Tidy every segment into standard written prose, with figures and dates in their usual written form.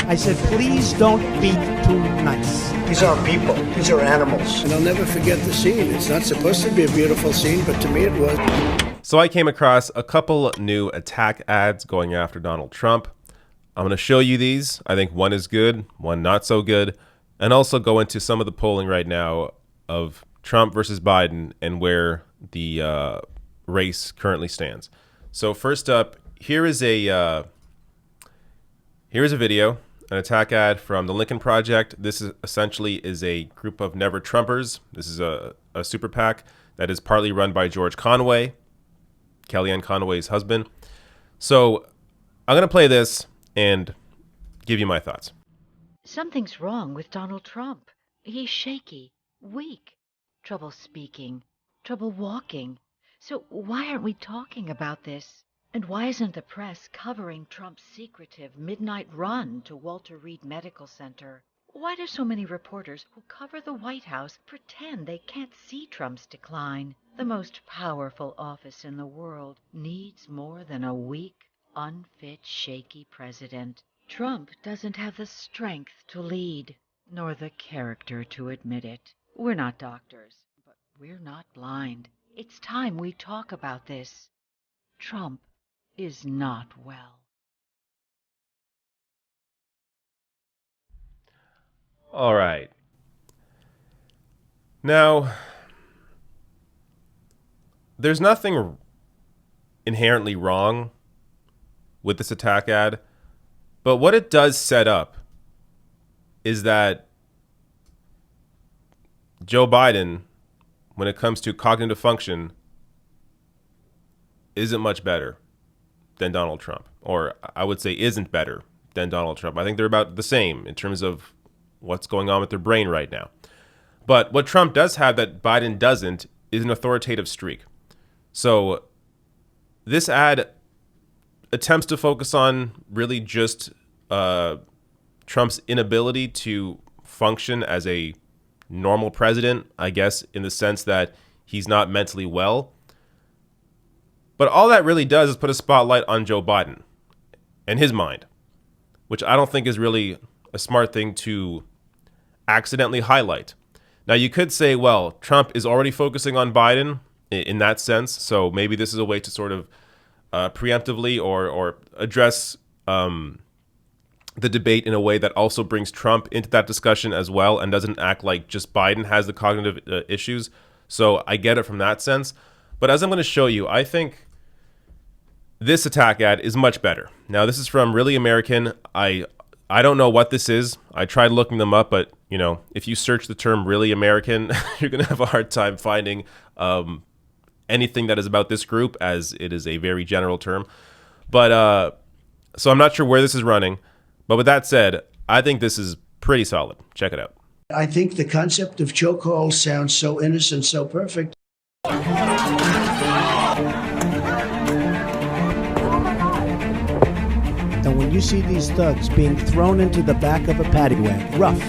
I said, please don't be too nice. These aren't people. These are animals. And I'll never forget the scene. It's not supposed to be a beautiful scene, but to me it was. So I came across a couple new attack ads going after Donald Trump. I'm going to show you these. I think one is good, one not so good, and also go into some of the polling right now of Trump versus Biden and where the race currently stands. So first up, here is a video, an attack ad from the Lincoln Project. This is essentially a group of Never Trumpers. This is a super PAC that is partly run by George Conway, Kellyanne Conway's husband. So I'm going to play this and give you my thoughts. Something's wrong with Donald Trump. He's shaky, weak, trouble speaking, trouble walking. So why aren't we talking about this? And why isn't the press covering Trump's secretive midnight run to Walter Reed Medical Center? Why do so many reporters who cover the White House pretend they can't see Trump's decline? The most powerful office in the world needs more than a weak, unfit, shaky president. Trump doesn't have the strength to lead, nor the character to admit it. We're not doctors, but we're not blind. It's time we talk about this. Trump is not well. All right. Now, there's nothing inherently wrong with this attack ad, but what it does set up is that Joe Biden, when it comes to cognitive function, isn't much better than Donald Trump, or I would say isn't better than Donald Trump. I think they're about the same in terms of what's going on with their brain right now. But what Trump does have that Biden doesn't is an authoritative streak. So this ad attempts to focus on really just Trump's inability to function as a normal president, I guess, in the sense that he's not mentally well. But all that really does is put a spotlight on Joe Biden and his mind, which I don't think is really a smart thing to accidentally highlight. Now, you could say, well, Trump is already focusing on Biden in that sense, so maybe this is a way to sort of preemptively or address the debate in a way that also brings Trump into that discussion as well and doesn't act like just Biden has the cognitive issues. So I get it from that sense. But as I'm going to show you, I think this attack ad is much better. Now, this is from Really American. I don't know what this is. I tried looking them up, but you know, if you search the term Really American, you're going to have a hard time finding anything that is about this group, as it is a very general term. But so I'm not sure where this is running. But with that said, I think this is pretty solid. Check it out. I think the concept of chokehold sounds so innocent, so perfect. And when you see these thugs being thrown into the back of a paddy wagon, rough,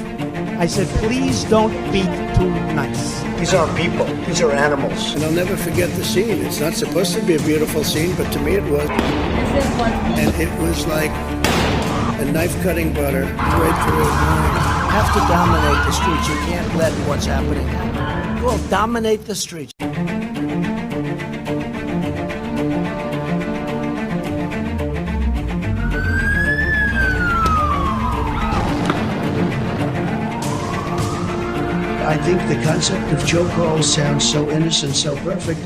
I said, please don't be too nice. These aren't people. These are animals. And I'll never forget the scene. It's not supposed to be a beautiful scene, but to me it was. And it was like a knife cutting butter right through his mind. You have to dominate the streets. You can't let what's happening happen. Well, dominate the streets. I think the concept of chokehold sounds so innocent, so perfect.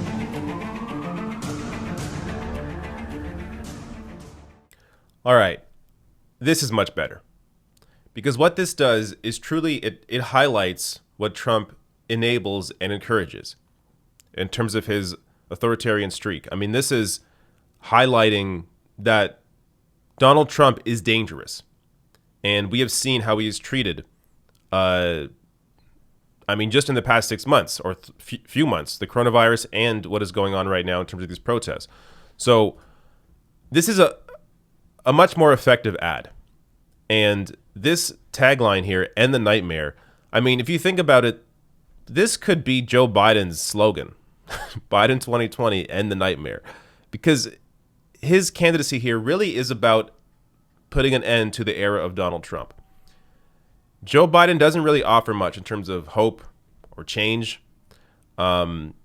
All right. This is much better. Because what this does is truly, it highlights what Trump enables and encourages in terms of his authoritarian streak. I mean, this is highlighting that Donald Trump is dangerous. And we have seen how he is treated, just in the past 6 months or few months, the coronavirus and what is going on right now in terms of these protests. So this is a much more effective ad. And this tagline here, "End the Nightmare," I mean, if you think about it, this could be Joe Biden's slogan. Biden 2020, end the nightmare. Because his candidacy here really is about putting an end to the era of Donald Trump. Joe Biden doesn't really offer much in terms of hope or change.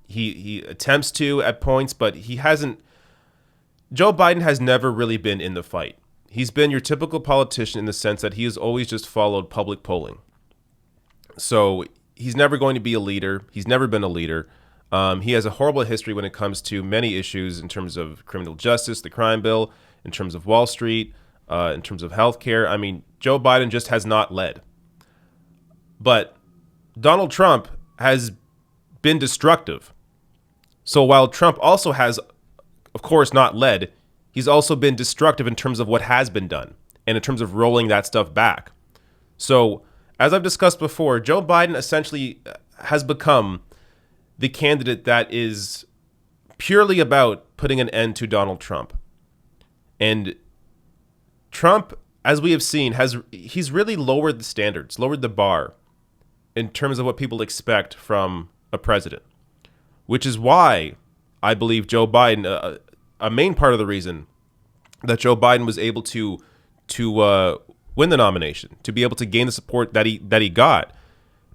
He attempts to at points, but he hasn't. Joe Biden has never really been in the fight. He's been your typical politician in the sense that he has always just followed public polling. So he's never going to be a leader. He's never been a leader. He has a horrible history when it comes to many issues in terms of criminal justice, the crime bill, in terms of Wall Street, in terms of healthcare. I mean, Joe Biden just has not led. But Donald Trump has been destructive. So while Trump also has, of course, not led, he's also been destructive in terms of what has been done and in terms of rolling that stuff back. So, as I've discussed before, Joe Biden essentially has become the candidate that is purely about putting an end to Donald Trump. And Trump, as we have seen, he's really lowered the standards, lowered the bar in terms of what people expect from a president, which is why I believe Joe Biden, a main part of the reason that Joe Biden was able to win the nomination, to be able to gain the support that he got,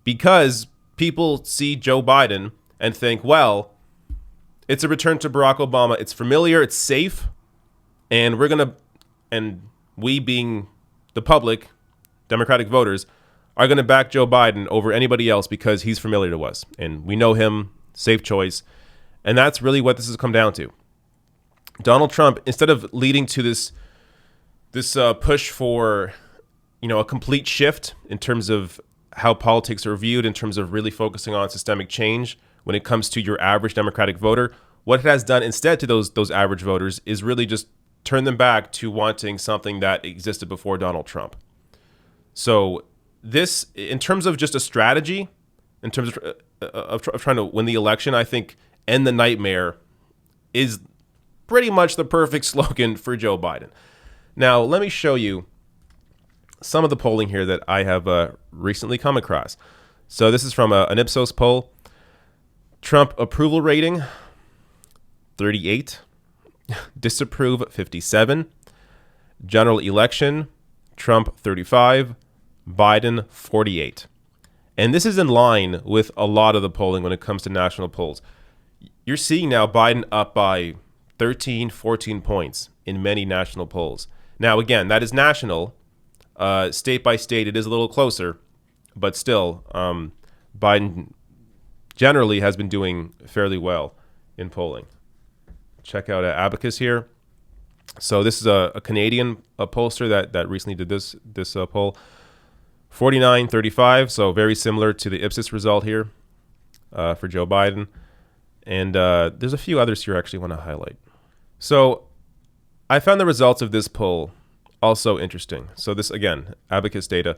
because people see Joe Biden and think, well, it's a return to Barack Obama. It's familiar, it's safe, and we being the public, Democratic voters, are going to back Joe Biden over anybody else because he's familiar to us and we know him, safe choice. And that's really what this has come down to. Donald Trump, instead of leading to this push for, a complete shift in terms of how politics are viewed, in terms of really focusing on systemic change when it comes to your average Democratic voter, what it has done instead to those average voters is really just turn them back to wanting something that existed before Donald Trump. So this, in terms of just a strategy, in terms of trying to win the election, I think "End the Nightmare" is pretty much the perfect slogan for Joe Biden. Now, let me show you some of the polling here that I have recently come across. So this is from an Ipsos poll. Trump approval rating, 38. Disapprove, 57. General election, Trump, 35. Biden, 48. And this is in line with a lot of the polling when it comes to national polls. You're seeing now Biden up by 13, 14 points in many national polls. Now, again, that is national. State by state, it is a little closer. But still, Biden generally has been doing fairly well in polling. Check out Abacus here. So this is a Canadian pollster that recently did this poll. 49-35, so very similar to the Ipsos result here for Joe Biden. And there's a few others here I actually want to highlight. So I found the results of this poll also interesting. So this, again, Abacus data.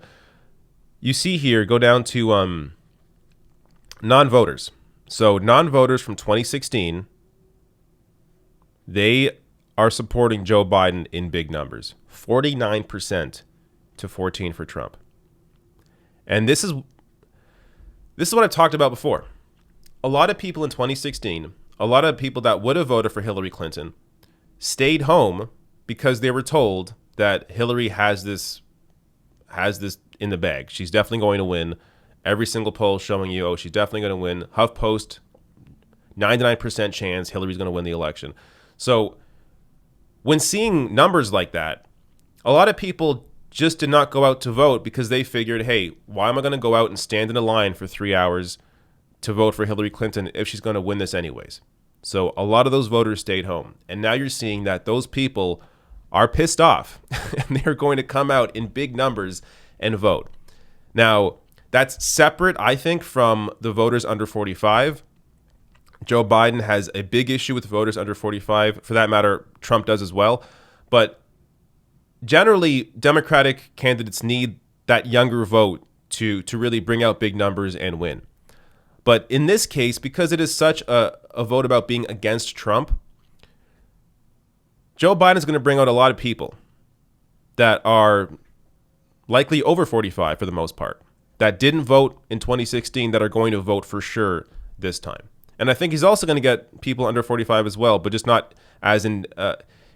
You see here, go down to non-voters. So non-voters from 2016, they are supporting Joe Biden in big numbers. 49% to 14% for Trump. And this is what I've talked about before. A lot of people in 2016, a lot of people that would have voted for Hillary Clinton stayed home because they were told that Hillary has this in the bag. She's definitely going to win. Every single poll showing you, she's definitely going to win. HuffPost, 99% chance Hillary's going to win the election. So when seeing numbers like that, a lot of people just did not go out to vote because they figured, hey, why am I going to go out and stand in a line for 3 hours to vote for Hillary Clinton if she's going to win this anyways? So a lot of those voters stayed home. And now you're seeing that those people are pissed off and they're going to come out in big numbers and vote. Now, that's separate, I think, from the voters under 45. Joe Biden has a big issue with voters under 45. For that matter, Trump does as well. But generally, Democratic candidates need that younger vote to really bring out big numbers and win. But in this case, because it is such a vote about being against Trump, Joe Biden is going to bring out a lot of people that are likely over 45 for the most part, that didn't vote in 2016 that are going to vote for sure this time. And I think he's also going to get people under 45 as well, but just not as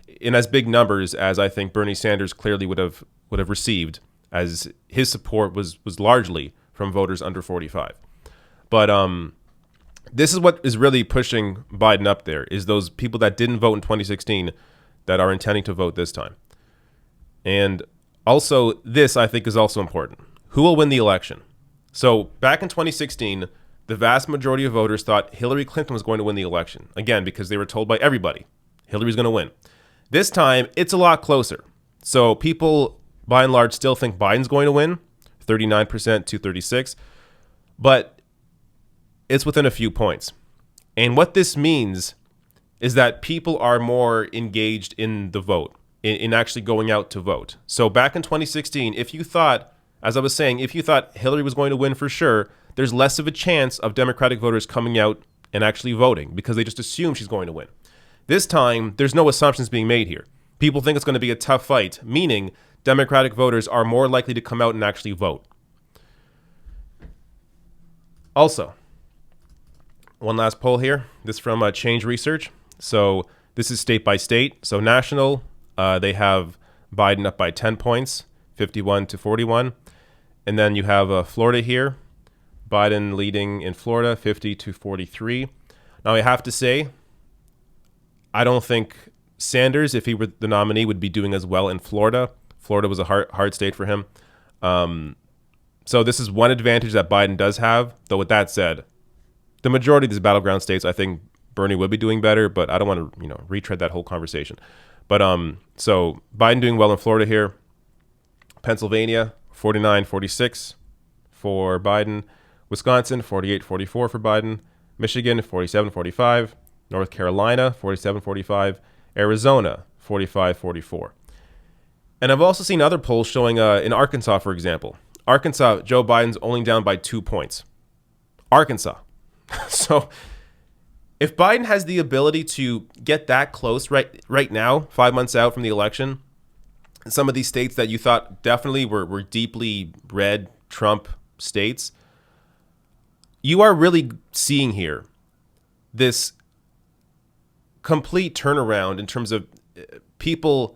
in as big numbers as I think Bernie Sanders clearly would have received, as his support was largely from voters under 45. But this is what is really pushing Biden up there, is those people that didn't vote in 2016 that are intending to vote this time. And also, this I think is also important. Who will win the election? So back in 2016, the vast majority of voters thought Hillary Clinton was going to win the election. Again, because they were told by everybody, Hillary's going to win. This time, it's a lot closer. So people, by and large, still think Biden's going to win, 39% to 36%. But it's within a few points. And what this means is that people are more engaged in the vote, in actually going out to vote. So back in 2016, if you thought, as I was saying, if you thought Hillary was going to win for sure, there's less of a chance of Democratic voters coming out and actually voting because they just assume she's going to win. This time, there's no assumptions being made here. People think it's going to be a tough fight, meaning Democratic voters are more likely to come out and actually vote. Also, one last poll here. This is from Change Research. So this is state by state. So national, they have Biden up by 10 points, 51 to 41. And then you have Florida here. Biden leading in Florida, 50 to 43. Now, I have to say, I don't think Sanders, if he were the nominee, would be doing as well in Florida. Florida was a hard state for him. So this is one advantage that Biden does have. Though with that said, the majority of these battleground states, I think Bernie would be doing better, but I don't want to, retread that whole conversation. But so Biden doing well in Florida here. Pennsylvania, 49-46 for Biden. Wisconsin, 48-44 for Biden. Michigan, 47-45. North Carolina, 47-45. Arizona, 45-44. And I've also seen other polls showing in Arkansas, for example. Arkansas, Joe Biden's only down by 2 points. Arkansas. So if Biden has the ability to get that close right now, 5 months out from the election, some of these states that you thought definitely were deeply red Trump states, you are really seeing here this complete turnaround in terms of people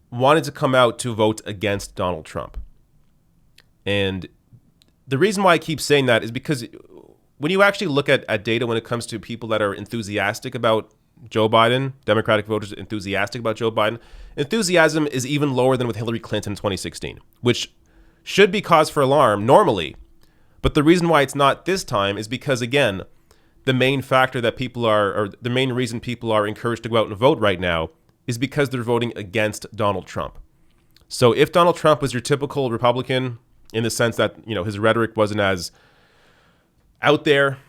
wanted to come out to vote against Donald Trump. And the reason why I keep saying that is because when you actually look at data when it comes to people that are enthusiastic about Joe Biden, Democratic voters enthusiastic about Joe Biden, enthusiasm is even lower than with Hillary Clinton in 2016, which should be cause for alarm normally. But the reason why it's not this time is because, again, the main factor that people are, or the main reason people are encouraged to go out and vote right now is because they're voting against Donald Trump. So if Donald Trump was your typical Republican in the sense that, his rhetoric wasn't as out there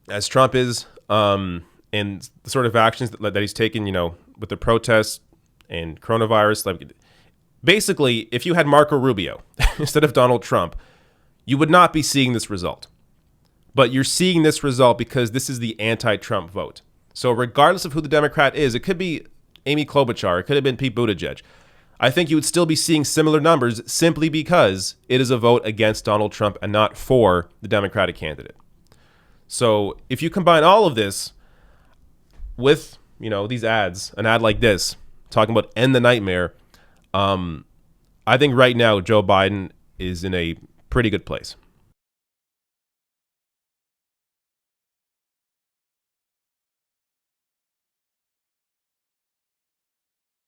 as Trump is, and the sort of actions that he's taken, with the protests and coronavirus, like basically, if you had Marco Rubio instead of Donald Trump, you would not be seeing this result. But you're seeing this result because this is the anti-Trump vote. So regardless of who the Democrat is, it could be Amy Klobuchar, it could have been Pete Buttigieg. I think you would still be seeing similar numbers simply because it is a vote against Donald Trump and not for the Democratic candidate. So if you combine all of this with, these ads, an ad like this, talking about end the nightmare, I think right now Joe Biden is in a pretty good place.